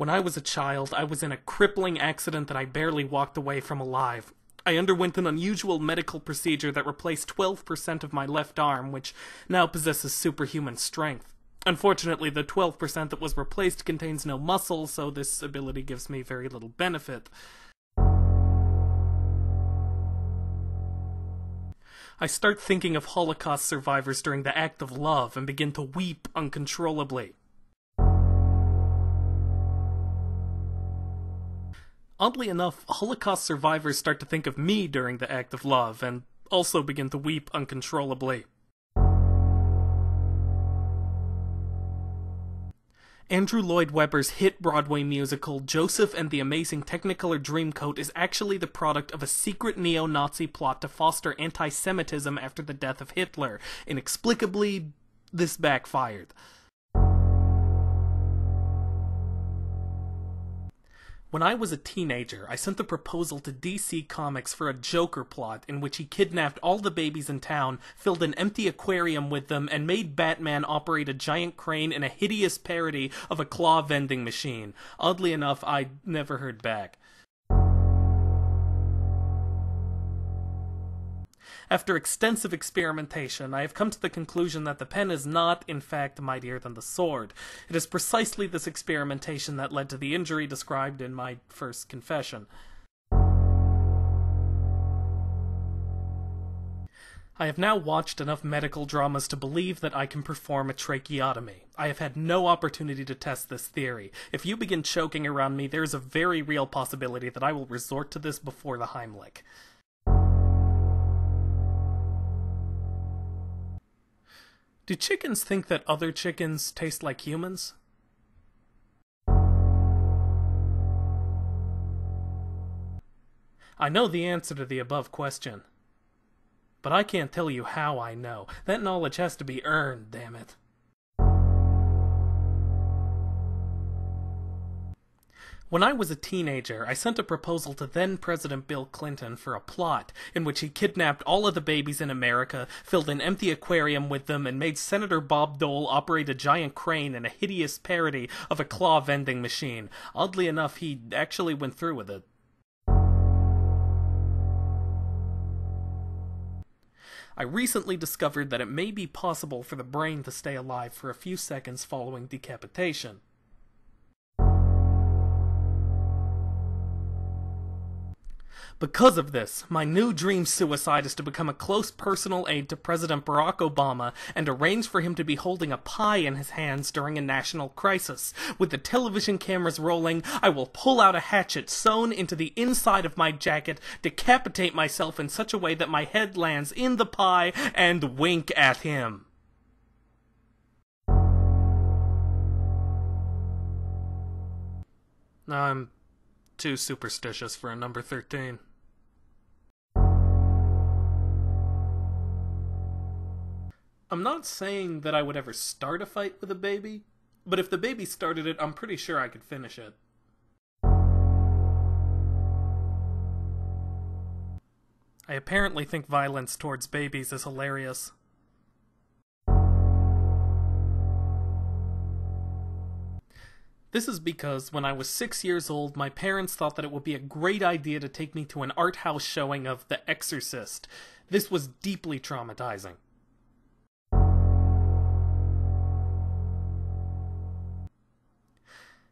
When I was a child, I was in a crippling accident that I barely walked away from alive. I underwent an unusual medical procedure that replaced 12% of my left arm, which now possesses superhuman strength. Unfortunately, the 12% that was replaced contains no muscle, so this ability gives me very little benefit. I start thinking of Holocaust survivors during the act of love and begin to weep uncontrollably. Oddly enough, Holocaust survivors start to think of me during the act of love, and also begin to weep uncontrollably. Andrew Lloyd Webber's hit Broadway musical Joseph and the Amazing Technicolor Dreamcoat is actually the product of a secret neo-Nazi plot to foster anti-Semitism after the death of Hitler. Inexplicably, this backfired. When I was a teenager, I sent a proposal to DC Comics for a Joker plot in which he kidnapped all the babies in town, filled an empty aquarium with them, and made Batman operate a giant crane in a hideous parody of a claw vending machine. Oddly enough, I never heard back. After extensive experimentation, I have come to the conclusion that the pen is not, in fact, mightier than the sword. It is precisely this experimentation that led to the injury described in my first confession. I have now watched enough medical dramas to believe that I can perform a tracheotomy. I have had no opportunity to test this theory. If you begin choking around me, there is a very real possibility that I will resort to this before the Heimlich. Do chickens think that other chickens taste like humans? I know the answer to the above question, but I can't tell you how I know. That knowledge has to be earned, damn it. When I was a teenager, I sent a proposal to then-President Bill Clinton for a plot in which he kidnapped all of the babies in America, filled an empty aquarium with them, and made Senator Bob Dole operate a giant crane in a hideous parody of a claw vending machine. Oddly enough, he actually went through with it. I recently discovered that it may be possible for the brain to stay alive for a few seconds following decapitation. Because of this, my new dream suicide is to become a close personal aide to President Barack Obama and arrange for him to be holding a pie in his hands during a national crisis. With the television cameras rolling, I will pull out a hatchet sewn into the inside of my jacket, decapitate myself in such a way that my head lands in the pie, and wink at him. I'm too superstitious for a number 13. I'm not saying that I would ever start a fight with a baby, but if the baby started it, I'm pretty sure I could finish it. I apparently think violence towards babies is hilarious. This is because when I was 6 years old, my parents thought that it would be a great idea to take me to an art house showing of The Exorcist. This was deeply traumatizing.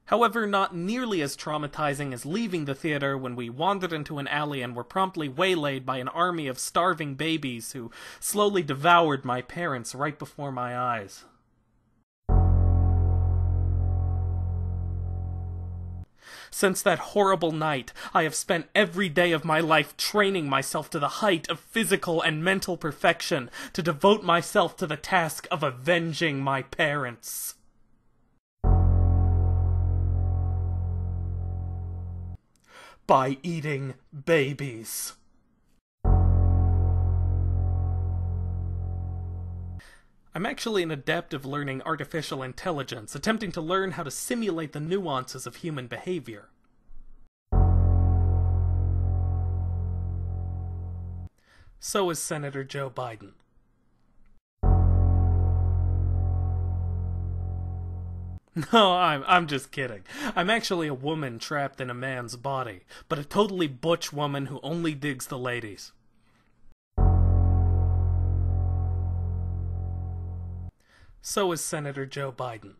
However, not nearly as traumatizing as leaving the theater when we wandered into an alley and were promptly waylaid by an army of starving babies who slowly devoured my parents right before my eyes. Since that horrible night, I have spent every day of my life training myself to the height of physical and mental perfection to devote myself to the task of avenging my parents. By eating babies. I'm actually an adept of learning artificial intelligence, attempting to learn how to simulate the nuances of human behavior. So is Senator Joe Biden. No, I'm just kidding. I'm actually a woman trapped in a man's body, but a totally butch woman who only digs the ladies. So is Senator Joe Biden.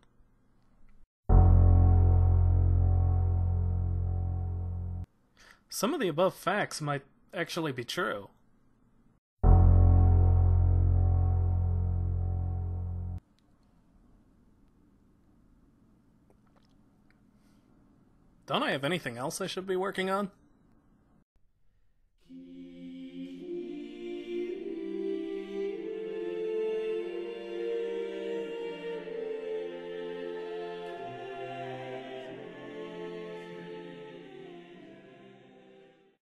Some of the above facts might actually be true. Don't I have anything else I should be working on?